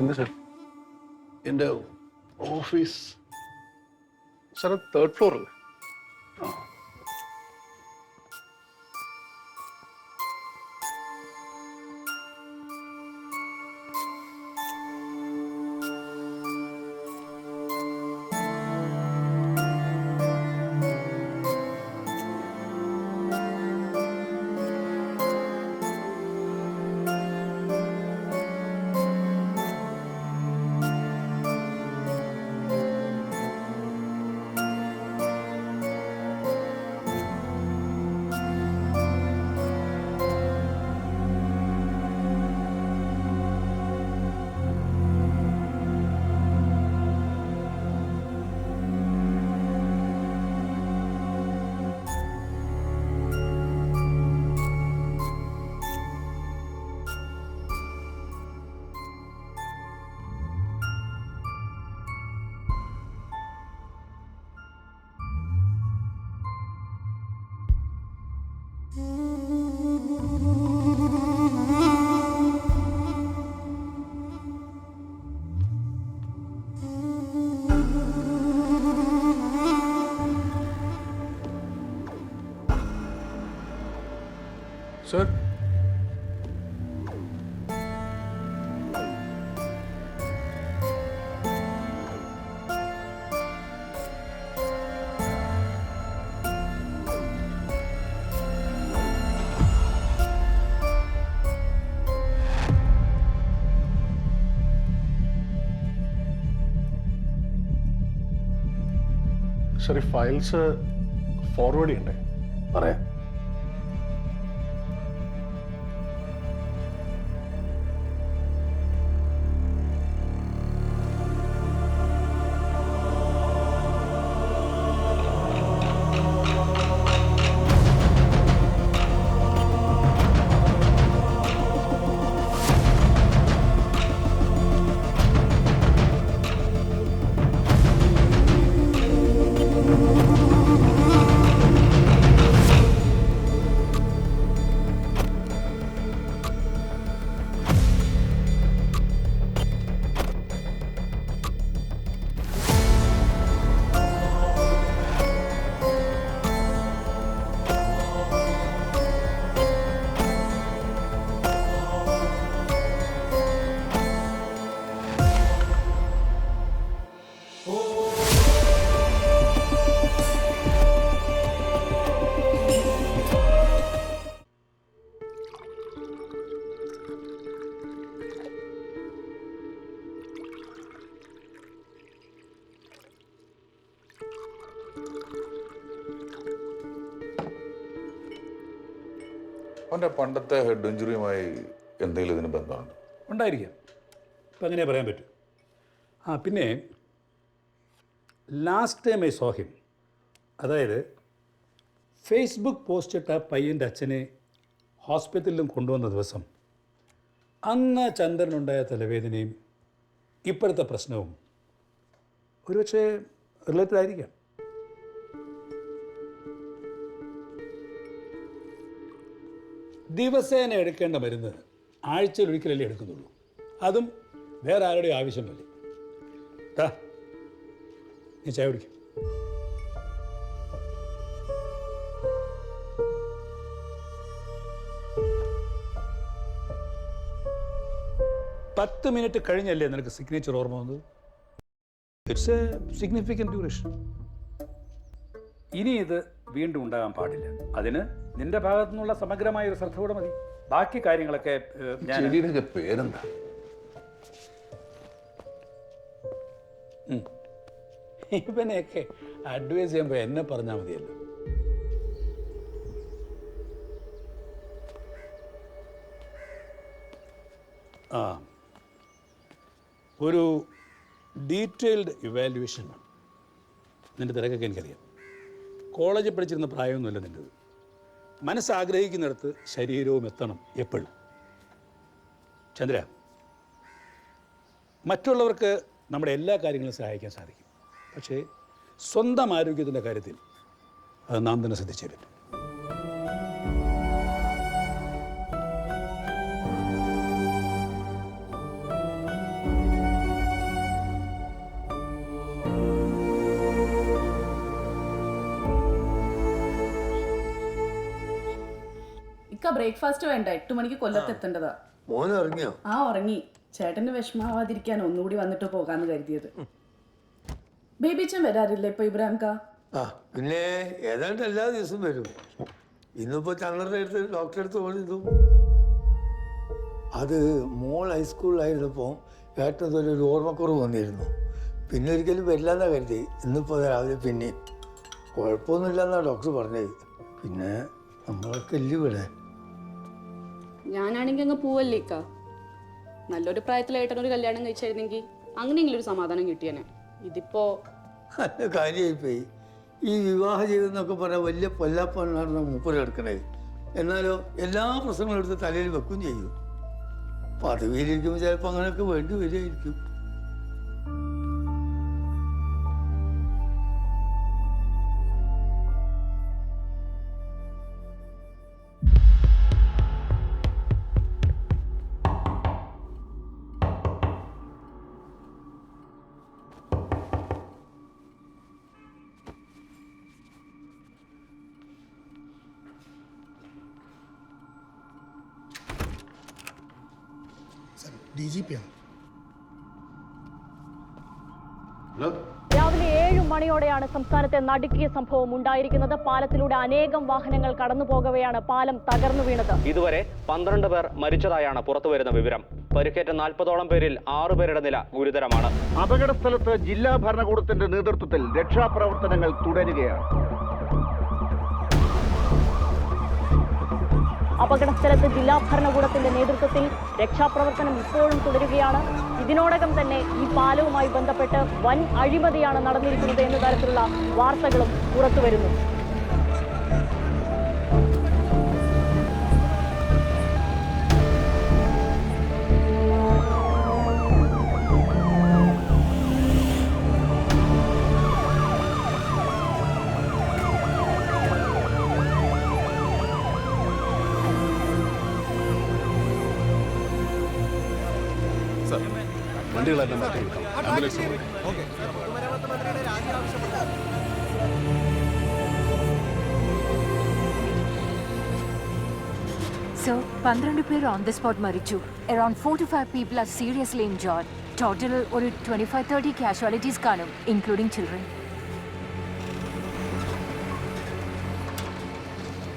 എന്താ സാർ? എൻ്റെ office sir third ഫ്ലോറിൽ. സാർ, സാർ ഈ ഫയൽസ് ഫോർവേഡ് ചെയ്യണ്ടേ? പറയാം. അവൻ്റെ പണ്ടത്തെ ഹെഡ് ഇഞ്ചുറിയുമായി എന്തെങ്കിലും ഇതിന് ബന്ധമുണ്ട്? ഉണ്ടായിരിക്കാം. ഇപ്പം അങ്ങനെ പറയാൻ പറ്റും. പിന്നെ last time I saw him, അതായത് ഫേസ്ബുക്ക് പോസ്റ്റ് ഇട്ട പയ്യൻ്റെ അച്ഛനെ ഹോസ്പിറ്റലിലും കൊണ്ടുവന്ന ദിവസം അന്ന് ചന്ദ്രനുണ്ടായ തലവേദനയും ഇപ്പോഴത്തെ പ്രശ്നവും ഒരുപക്ഷെ റിലേറ്റഡ് ആയിരിക്കാം. ദിവസേന എടുക്കേണ്ട മരുന്ന് ആഴ്ചയിൽ ഒരിക്കലല്ലേ എടുക്കുന്നുള്ളൂ. അതും വേറെ ആരുടെയും ആവശ്യമല്ലേ. നീ ചായ കുടിക്കും. പത്ത് മിനിറ്റ് കഴിഞ്ഞല്ലേ നിനക്ക് സിഗ്നേച്ചർ ഓർമ്മ വന്നത്? It's A significant duration. ഇനി ഇത് വീണ്ടും ഉണ്ടാകാൻ പാടില്ല. അതിന് നിന്റെ ഭാഗത്തു നിന്നുള്ള സമഗ്രമായ ഒരു ശ്രദ്ധ കൂടെ മതി. ബാക്കി കാര്യങ്ങളൊക്കെ ചെടിയുടെ പേരെന്താ? ഇവനെയൊക്കെ അഡ്വൈസ് ചെയ്യുമ്പോൾ എന്നെ പറഞ്ഞാൽ മതിയല്ലോ. ഒരു ഡീറ്റെയിൽഡ് ഇവാലുവേഷൻ വേണം. നിൻ്റെ തിരക്കൊക്കെ എനിക്കറിയാം. കോളേജിൽ പഠിച്ചിരുന്ന പ്രായമൊന്നുമല്ല നിൻ്റെത്. മനസ്സാഗ്രഹിക്കുന്നിടത്ത് ശരീരവും എത്തണം എപ്പോഴും. ചന്ദ്ര, മറ്റുള്ളവർക്ക് നമ്മുടെ എല്ലാ കാര്യങ്ങളും സഹായിക്കാൻ സാധിക്കും. പക്ഷേ സ്വന്തം ആരോഗ്യത്തിൻ്റെ കാര്യത്തിൽ അത് നാം തന്നെ ശ്രദ്ധിച്ചേ പറ്റും. ബ്രേക്ക്ഫാസ്റ്റ് വേണ്ട, 8 മണിക്ക് കൊല്ലത്തെത്തേണ്ടതാ. മോനെ ഇറങ്ങിയോ? ആ ഉറങ്ങി. ചേട്ടന് വിഷമാവാതിരിക്കാൻ ഒന്നുകൂടി വന്നിട്ട് പോകാന്ന് കരുതിയത്. ബേബിച്ചൻ വരാറില്ലേ ഇപ്പൊ ഇബ്രാഹിം കാ? ആ പിന്നെ ഏതാണ്ട് എല്ലാ ദിവസവും വരും. ഇന്നിപ്പോ തങ്ങളുടെ അടുത്ത് ഡോക്ടറെ അടുത്ത് പോയിരുന്നു. അത് മോൾ ഹൈസ്കൂളിലായിരുന്നപ്പോൾ ഏട്ടനൊരു ഓർമ്മക്കുറവ് വന്നിരുന്നു. പിന്നെ ഒരിക്കലും വരില്ലെന്നാ കരുതി. ഇന്നിപ്പോൾ രാവിലെ പിന്നെയും കുഴപ്പമൊന്നുമില്ലെന്നാണ് ഡോക്ടർ പറഞ്ഞത്. പിന്നെ നമ്മളൊക്കെ ഇല്ല ഇവിടെ. ഞാനാണെങ്കിൽ അങ്ങ് പോവല്ലേക്കാ. നല്ലൊരു പ്രായത്തിലായിട്ടൊരു കല്യാണം കഴിച്ചായിരുന്നെങ്കിൽ അങ്ങനെയെങ്കിലും ഒരു സമാധാനം കിട്ടിയേനെ. ഇതിപ്പോ നല്ല കാര്യമായിപ്പോയി. ഈ വിവാഹ ജീവിതം എന്നൊക്കെ പറയാൻ വലിയ പൊല്ലാപ്പാണ് മൂപ്പര് എടുക്കണേ. എന്നാലോ എല്ലാ പ്രശ്നങ്ങളും എടുത്ത് തലയിൽ വെക്കുകയും ചെയ്യും. പദവിയിലിരിക്കുമ്പോൾ ചിലപ്പോൾ അങ്ങനെയൊക്കെ വേണ്ടി വരികയായിരിക്കും. ഹലോ, രാവിലെ 7 മണിയോടെയാണ് സംസ്ഥാനത്തെ നടുക്കിയ സംഭവം ഉണ്ടായിരിക്കുന്നത്. പാലത്തിലൂടെ അനേകം വാഹനങ്ങൾ കടന്നു പോകവെയാണ് പാലം തകർന്നു വീണത്. ഇതുവരെ 12 പേർ മരിച്ചതായാണ് പുറത്തുവരുന്ന വിവരം. പരിക്കേറ്റ 40ഓളം പേരിൽ 6 പേരുടെ നില ഗുരുതരമാണ്. അപകട സ്ഥലത്ത് ജില്ലാ ഭരണകൂടത്തിന്റെ നേതൃത്വത്തിൽ രക്ഷാപ്രവർത്തനങ്ങൾ തുടരുകയാണ്. അപകടസ്ഥലത്ത് ജില്ലാ ഭരണകൂടത്തിന്റെ നേതൃത്വത്തിൽ രക്ഷാപ്രവർത്തനം ഇപ്പോഴും തുടരുകയാണ്. ഇതിനോടകം തന്നെ ഈ പാലവുമായി ബന്ധപ്പെട്ട് വൻ അഴിമതിയാണ് നടന്നിരിക്കുന്നത് എന്ന തരത്തിലുള്ള വാർത്തകളും പുറത്തുവരുന്നു. വണ്ടികളെല്ലാം മാറ്റി വെക്കാം. ആംബുലൻസ് പോയി. So, 12 പേർ on the spot marichu. Around 4 to 5 people are seriously injured. Total ഒരു 25-30 casualties കാണും, including children.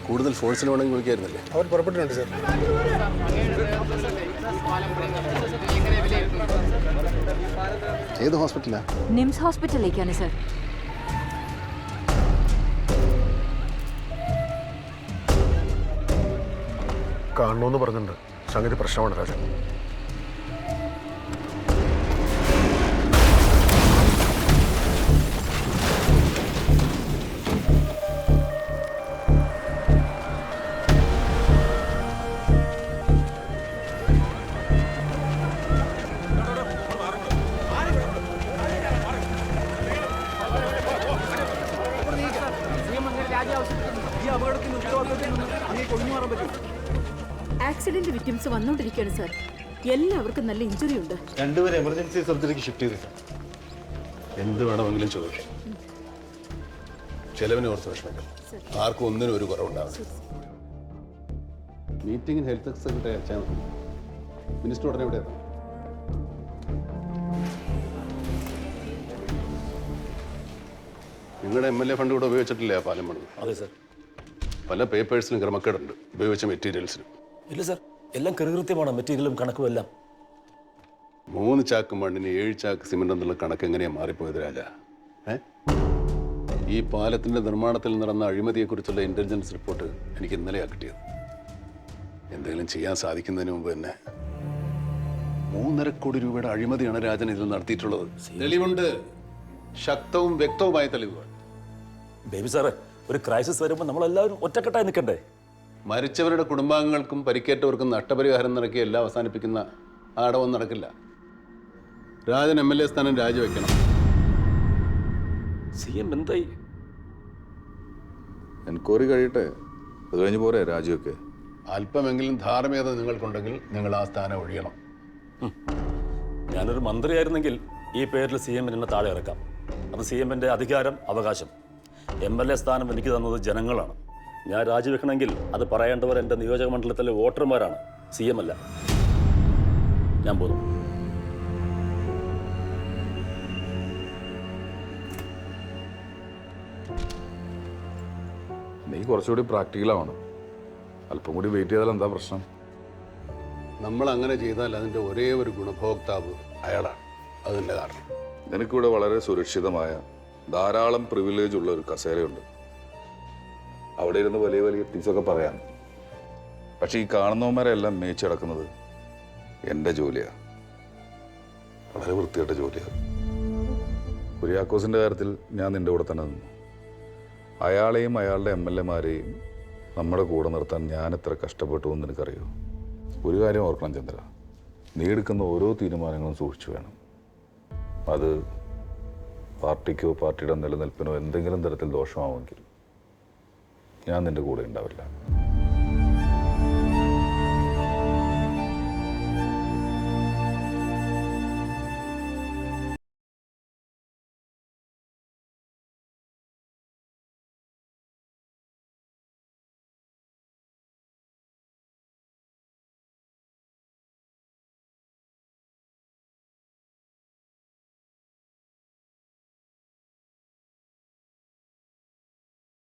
കൂടുതൽ ഫോഴ്സിന് വേണമെങ്കിൽ വിളിക്കായിരുന്നില്ലേ? അവർ പുറപ്പെട്ടിട്ടുണ്ട് സാർ. ഏത് ഹോസ്പിറ്റലാ? Nymphs ഹോസ്പിറ്റലിലേക്കാണ് sir. കാണണമെന്ന് പറഞ്ഞിട്ടുണ്ട്. സംഗതി പ്രശ്നമാണ് രാജൻ. ആക്സിഡന്റ് വിക്ടിംസ് വന്നുകൊണ്ടിരിക്കുകയാണ് സാർ. എല്ലാവർക്കും നല്ല ഇഞ്ചുറി ഉണ്ട്. 2 പേരെ എമർജൻസി സർജറിക്ക് ഷിഫ്റ്റ് ചെയ്തു. എന്ത് വേണമെങ്കിലും ചോദിക്കും. ചെലവിനെ ഓർത്ത് വിഷമിക്കും. ആർക്കും ഒന്നിനും ഒരു കുറവുണ്ടാവില്ല. മീറ്റിംഗിന് ഹെൽത്ത് സെക്രട്ടറി അയച്ചാൽ മതി. മിനിസ്റ്റർ ഉടനെ എവിടെ എത്തണം? നിങ്ങളുടെ MLA ഫണ്ട് കൂടെ ഉപയോഗിച്ചിട്ടില്ലേ ആ പാലം പണിത്? അതെ സാർ. പല പേപ്പേഴ്സിനും ക്രമക്കേടുണ്ട് ഉപയോഗിച്ച മെറ്റീരിയൽസിനും. ഇല്ല സാർ, എല്ലാം കൃത്യമാണ്, മെറ്റീരിയലും കണക്കും എല്ലാം. 3 ചാക്ക് മണ്ണിന് 7 ചാക്ക് സിമെന്റ് എന്നുള്ള കണക്ക് എങ്ങനെയാണ് മാറിപ്പോയത് രാജ? ഈ പാലത്തിന്റെ നിർമ്മാണത്തിൽ നടന്ന അഴിമതിയെക്കുറിച്ചുള്ള ഇന്റലിജൻസ് റിപ്പോർട്ട് എനിക്ക് ഇന്നലെയാണ് കിട്ടിയത്. എന്തെങ്കിലും ചെയ്യാൻ സാധിക്കുന്നതിന് മുമ്പ് തന്നെ 3.5 കോടി രൂപയുടെ അഴിമതിയാണ് രാജൻ ഇതിൽ നടത്തിയിട്ടുള്ളത്. തെളിവുണ്ട്, ശക്തവും വ്യക്തവുമായ തെളിവുകൾ. ബേബി സാറേ, ഒരു ക്രൈസിസ് വരുമ്പോൾ നമ്മളെല്ലാവരും ഒറ്റക്കെട്ടായി നിൽക്കണ്ടേ? മരിച്ചവരുടെ കുടുംബാംഗങ്ങൾക്കും പരിക്കേറ്റവർക്കും നഷ്ടപരിഹാരം നടക്കി എല്ലാം അവസാനിപ്പിക്കുന്ന ആടവം നടക്കില്ല. രാജൻ MLA സ്ഥാനം രാജിവെക്കണം. CM എന്തായി? എൻക്വയറി കഴിയട്ടെ, അത് കഴിഞ്ഞ് പോരെ രാജിയൊക്കെ. അല്പമെങ്കിലും ധാർമ്മികത നിങ്ങൾക്കുണ്ടെങ്കിൽ നിങ്ങൾ ആ സ്ഥാനം ഒഴിയണം. ഞാനൊരു മന്ത്രിയായിരുന്നെങ്കിൽ ഈ പേരിൽ CM എന്നെ താഴെ ഇറക്കാം. അത് CM-ന്റെ അധികാരം, അവകാശം. MLA സ്ഥാനം എനിക്ക് തന്നത് ജനങ്ങളാണ്. ഞാൻ രാജിവെക്കണമെങ്കിൽ അത് പറയേണ്ടവർ എൻ്റെ നിയോജക മണ്ഡലത്തിലെ വോട്ടർമാരാണ്, CM അല്ല. ഞാൻ പോന്നു. നീ കുറച്ചുകൂടി പ്രാക്ടിക്കലാവണം. അല്പം കൂടി വെയിറ്റ് ചെയ്താൽ എന്താ പ്രശ്നം? നമ്മൾ അങ്ങനെ ചെയ്താൽ അതിൻ്റെ ഒരേ ഒരു ഗുണഭോക്താവ് അയാളാണ്. അതിൻ്റെ കാരണം നിനക്കിവിടെ വളരെ സുരക്ഷിതമായ ധാരാളം പ്രിവിലേജ് ഉള്ള ഒരു കസേരയുണ്ട്. അവിടെ ഇരുന്ന് വലിയ വലിയ പീസൊക്കെ പറയാം. പക്ഷെ ഈ കാണുന്നവന്മാരെല്ലാം മേച്ചടക്കുന്നത് എൻ്റെ ജോലിയാണ്. വളരെ വൃത്തിയായിട്ട ജോലിയാണ്. കുര്യാക്കോസിൻ്റെ കാര്യത്തിൽ ഞാൻ നിൻ്റെ കൂടെ തന്നെ നിന്നു. അയാളെയും അയാളുടെ MLA-മാരെയും നമ്മുടെ കൂടെ നിർത്താൻ ഞാൻ എത്ര കഷ്ടപ്പെട്ടു എന്ന് നിനക്കറിയോ? ഒരു കാര്യം ഓർക്കണം ചന്ദ്ര, നീ എടുക്കുന്ന ഓരോ തീരുമാനങ്ങളും സൂക്ഷിച്ചു വേണം. അത് പാർട്ടിക്കോ പാർട്ടിയുടെ നിലനിൽപ്പിനോ എന്തെങ്കിലും തരത്തിൽ ദോഷമാവുമെങ്കിൽ ഞാൻ നിൻ്റെ കൂടെ ഉണ്ടാവില്ല.